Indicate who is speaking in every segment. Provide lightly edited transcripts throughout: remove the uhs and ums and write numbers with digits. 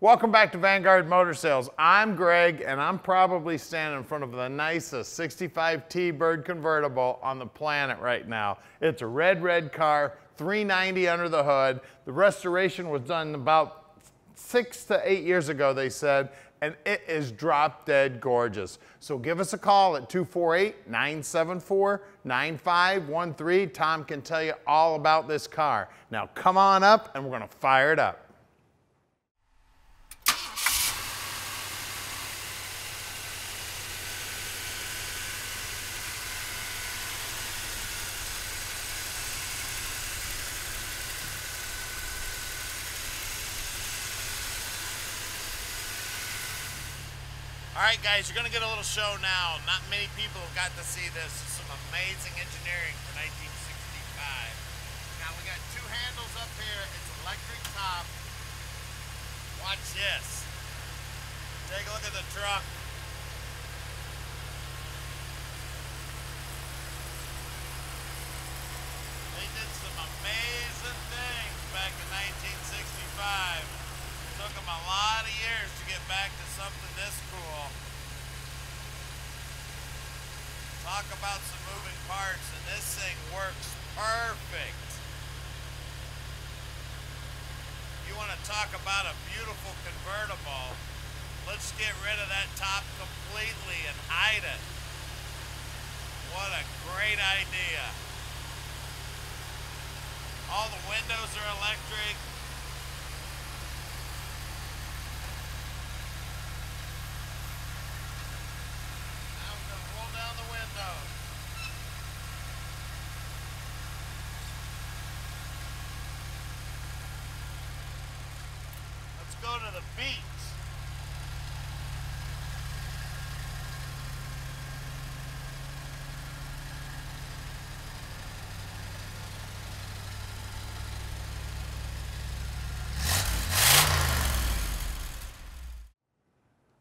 Speaker 1: Welcome back to Vanguard Motor Sales. I'm Greg, and I'm probably standing in front of the nicest 65 T-Bird convertible on the planet right now. It's a red car, $390 under the hood. The restoration was done about 6 to 8 years ago, they said, and it is drop dead gorgeous. So give us a call at 248-974-9513. Tom can tell you all about this car. Now come on up and we're gonna fire it up. All right, guys, you're gonna get a little show now. Not many people have got to see this. It's some amazing engineering for 1965. Now we got two handles up here. It's electric top. Watch this. Take a look at the truck. They did some amazing things back in 1965. Took them a lot of years to get back to something this cool. Talk about some moving parts, and this thing works perfect. You want to talk about a beautiful convertible, let's get rid of that top completely and hide it. What a great idea. All the windows are electric. Down the window. Let's go to the beach.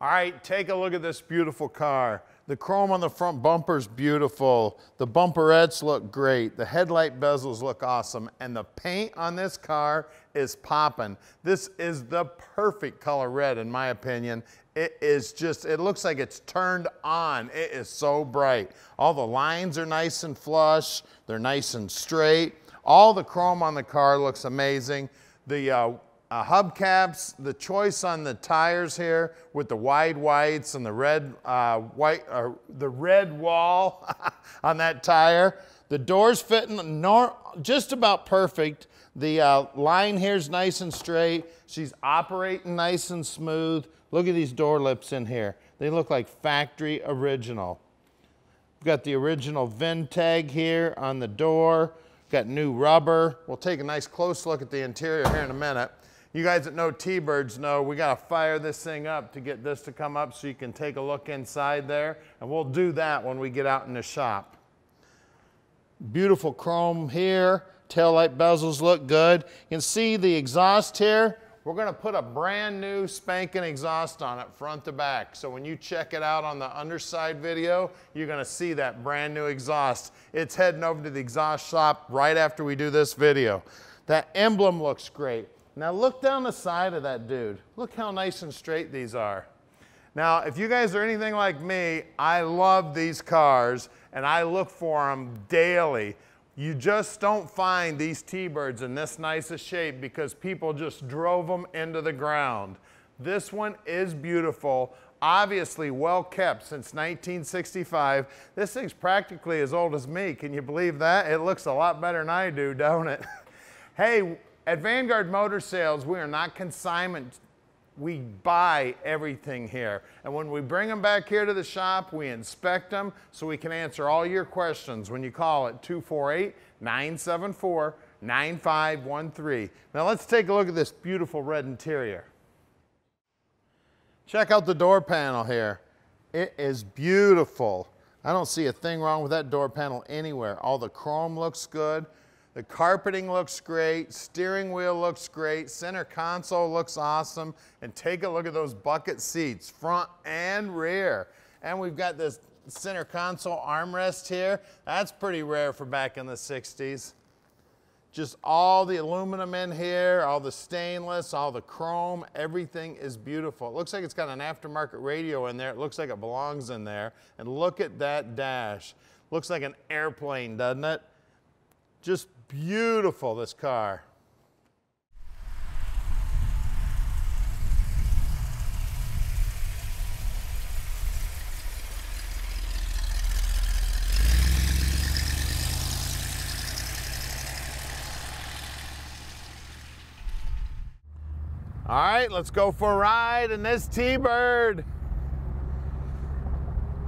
Speaker 1: All right, take a look at this beautiful car. The chrome on the front bumper's beautiful. The bumperettes look great. The headlight bezels look awesome. And the paint on this car is popping. This is the perfect color red, in my opinion. It is just, it looks like it's turned on. It is so bright. All the lines are nice and flush. They're nice and straight. All the chrome on the car looks amazing. The hubcaps, the choice on the tires here with the wide whites and the red the red wall on that tire. The doors fitting just about perfect. The line here is nice and straight. She's operating nice and smooth. Look at these door lips in here. They look like factory original. We've got the original VIN tag here on the door. Got new rubber. We'll take a nice close look at the interior here in a minute. You guys that know T-Birds know we gotta fire this thing up to get this to come up so you can take a look inside there, and we'll do that when we get out in the shop. Beautiful chrome here. Taillight bezels look good. You can see the exhaust here. We're gonna put a brand new spanking exhaust on it front to back. So when you check it out on the underside video, you're gonna see that brand new exhaust. It's heading over to the exhaust shop right after we do this video. That emblem looks great. Now look down the side of that dude. Look how nice and straight these are. Now, if you guys are anything like me, I love these cars and I look for them daily. You just don't find these T-Birds in this nice a shape because people just drove them into the ground. This one is beautiful, obviously well kept since 1965. This thing's practically as old as me. Can you believe that? It looks a lot better than I do, don't it? Hey, at Vanguard Motor Sales, we are not consignment. We buy everything here. And when we bring them back here to the shop, we inspect them so we can answer all your questions when you call at 248-974-9513. Now let's take a look at this beautiful red interior. Check out the door panel here. It is beautiful. I don't see a thing wrong with that door panel anywhere. All the chrome looks good. The carpeting looks great, steering wheel looks great, center console looks awesome, and take a look at those bucket seats, front and rear. And we've got this center console armrest here. That's pretty rare for back in the 60s. Just all the aluminum in here, all the stainless, all the chrome, everything is beautiful. It looks like it's got an aftermarket radio in there. It looks like it belongs in there. And look at that dash. Looks like an airplane, doesn't it? Just beautiful, this car. All right, let's go for a ride in this T-Bird.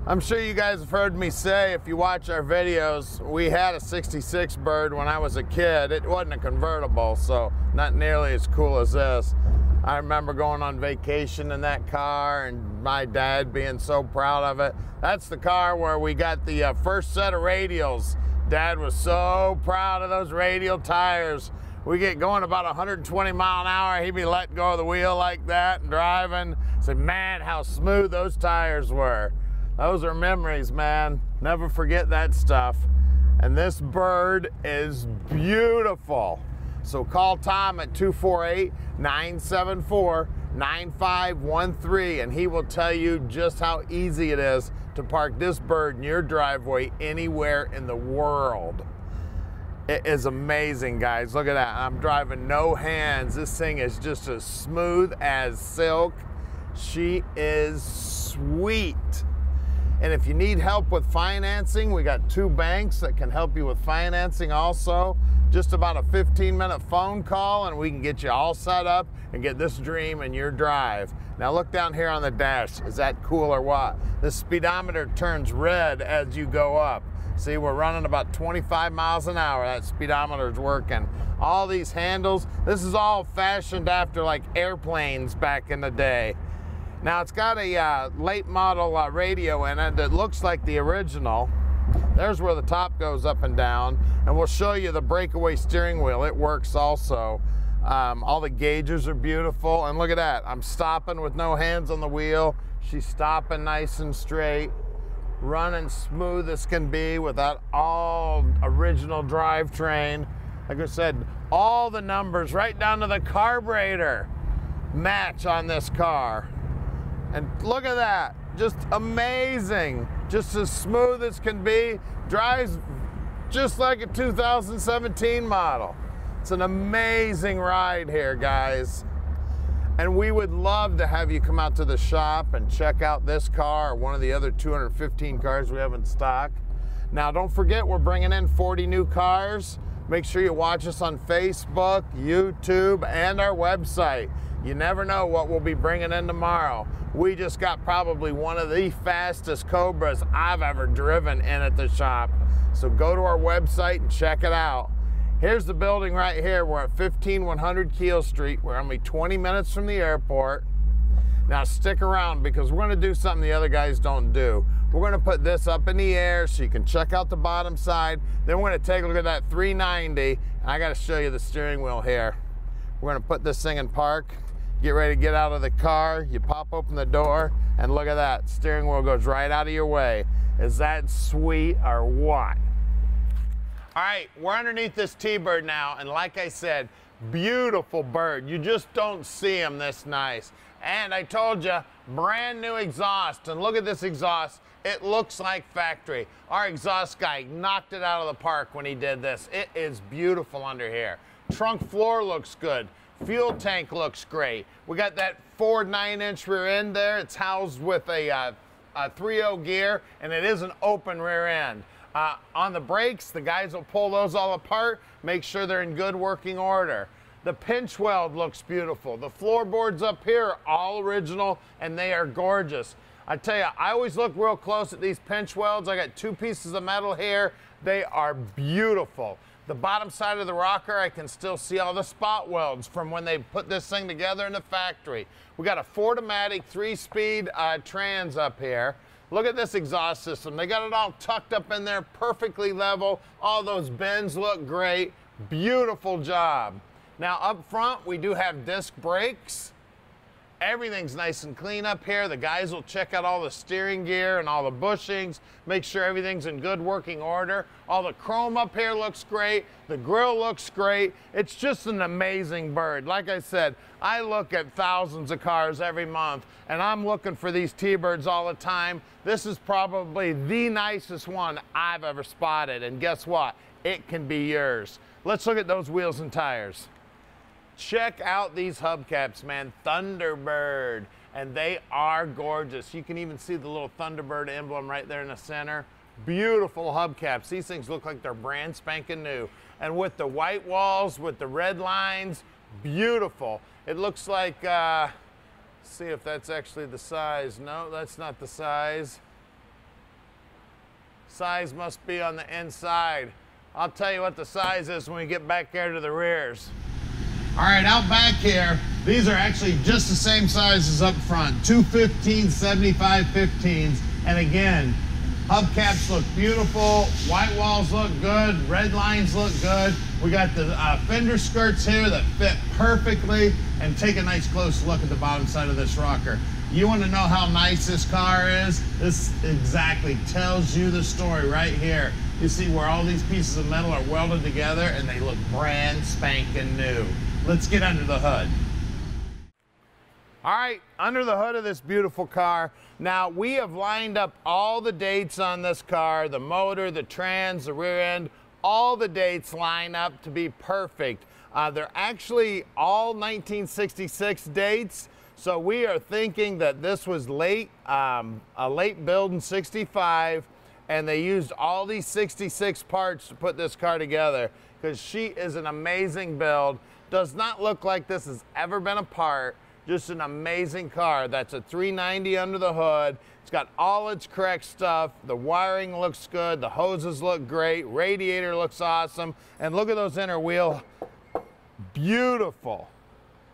Speaker 1: I'm sure you guys have heard me say, if you watch our videos, we had a 66 Bird when I was a kid. It wasn't a convertible, so not nearly as cool as this. I remember going on vacation in that car and my dad being so proud of it. That's the car where we got the first set of radials. Dad was so proud of those radial tires. We get going about 120 mile an hour, he'd be letting go of the wheel like that and driving. Say, man, how smooth those tires were. Those are memories, man. Never forget that stuff. And this Bird is beautiful. So call Tom at 248-974-9513 and he will tell you just how easy it is to park this Bird in your driveway anywhere in the world. It is amazing, guys. Look at that. I'm driving no hands. This thing is just as smooth as silk. She is sweet. And if you need help with financing, we got 2 banks that can help you with financing also. Just about a 15-minute phone call and we can get you all set up and get this dream in your drive. Now look down here on the dash. Is that cool or what? The speedometer turns red as you go up. See, we're running about 25 miles an hour. That speedometer's working. All these handles, this is all fashioned after like airplanes back in the day. Now it's got a late model radio in it that looks like the original. There's where the top goes up and down. And we'll show you the breakaway steering wheel. It works also. All the gauges are beautiful. And look at that. I'm stopping with no hands on the wheel. She's stopping nice and straight. Running smooth as can be with that all original drivetrain. Like I said, all the numbers right down to the carburetor match on this car. And look at that, just amazing. Just as smooth as can be. Drives just like a 2017 model. It's an amazing ride here, guys. And we would love to have you come out to the shop and check out this car or one of the other 215 cars we have in stock. Now, don't forget, we're bringing in 40 new cars. Make sure you watch us on Facebook, YouTube, and our website. You never know what we'll be bringing in tomorrow. We just got probably one of the fastest Cobras I've ever driven in at the shop. So go to our website and check it out. Here's the building right here. We're at 15100 Keel Street. We're only 20 minutes from the airport. Now stick around because we're gonna do something the other guys don't do. We're gonna put this up in the air so you can check out the bottom side. Then we're gonna take a look at that 390. And I gotta show you the steering wheel here. We're gonna put this thing in park. Get ready to get out of the car. You pop open the door and look at that. Steering wheel goes right out of your way. Is that sweet or what? All right, we're underneath this T-Bird now, and like I said, beautiful bird. You just don't see them this nice. And I told you, brand new exhaust, and look at this exhaust. It looks like factory. Our exhaust guy knocked it out of the park when he did this. It is beautiful under here. Trunk floor looks good. Fuel tank looks great. We got that Ford 9-inch rear end there. It's housed with a 3.0 gear, and it is an open rear end. On the brakes, the guys will pull those all apart, make sure they're in good working order. The pinch weld looks beautiful. The floorboards up here are all original and they are gorgeous. I tell you, I always look real close at these pinch welds. I got 2 pieces of metal here. They are beautiful. The bottom side of the rocker, I can still see all the spot welds from when they put this thing together in the factory. We got a Ford-O-Matic 3-speed trans up here. Look at this exhaust system. They got it all tucked up in there, perfectly level. All those bends look great. Beautiful job. Now up front, we do have disc brakes. Everything's nice and clean up here. The guys will check out all the steering gear and all the bushings, make sure everything's in good working order. All the chrome up here looks great. The grille looks great. It's just an amazing bird. Like I said, I look at thousands of cars every month, and I'm looking for these T-Birds all the time. This is probably the nicest one I've ever spotted, and guess what? It can be yours. Let's look at those wheels and tires. Check out these hubcaps, man. Thunderbird, and they are gorgeous. You can even see the little Thunderbird emblem right there in the center. Beautiful hubcaps. These things look like they're brand spanking new. And with the white walls, with the red lines, beautiful. It looks like, see if that's actually the size. No, that's not the size. Size must be on the inside. I'll tell you what the size is when we get back here to the rears. All right, out back here, these are actually just the same size as up front. Two 15s, 75 15s. And again, hubcaps look beautiful, white walls look good, red lines look good. We got the fender skirts here that fit perfectly. And take a nice close look at the bottom side of this rocker. You want to know how nice this car is? This exactly tells you the story right here. You see where all these pieces of metal are welded together and they look brand spanking new. Let's get under the hood. All right, under the hood of this beautiful car. Now, we have lined up all the dates on this car, the motor, the trans, the rear end, all the dates line up to be perfect. They're actually all 1966 dates, so we are thinking that this was late, a late build in 65, and they used all these 66 parts to put this car together, because she is an amazing build. Does not look like this has ever been apart. Just an amazing car. That's a 390 under the hood. It's got all its correct stuff. The wiring looks good. The hoses look great. Radiator looks awesome. And look at those inner wheel. Beautiful.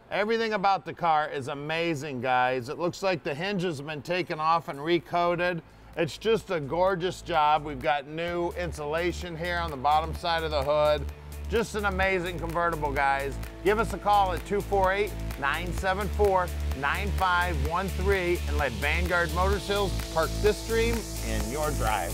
Speaker 1: Everything about the car is amazing, guys. It looks like the hinges have been taken off and recoated. It's just a gorgeous job. We've got new insulation here on the bottom side of the hood. Just an amazing convertible, guys. Give us a call at 248-974-9513 and let Vanguard Motor Sales park this dream in your drive.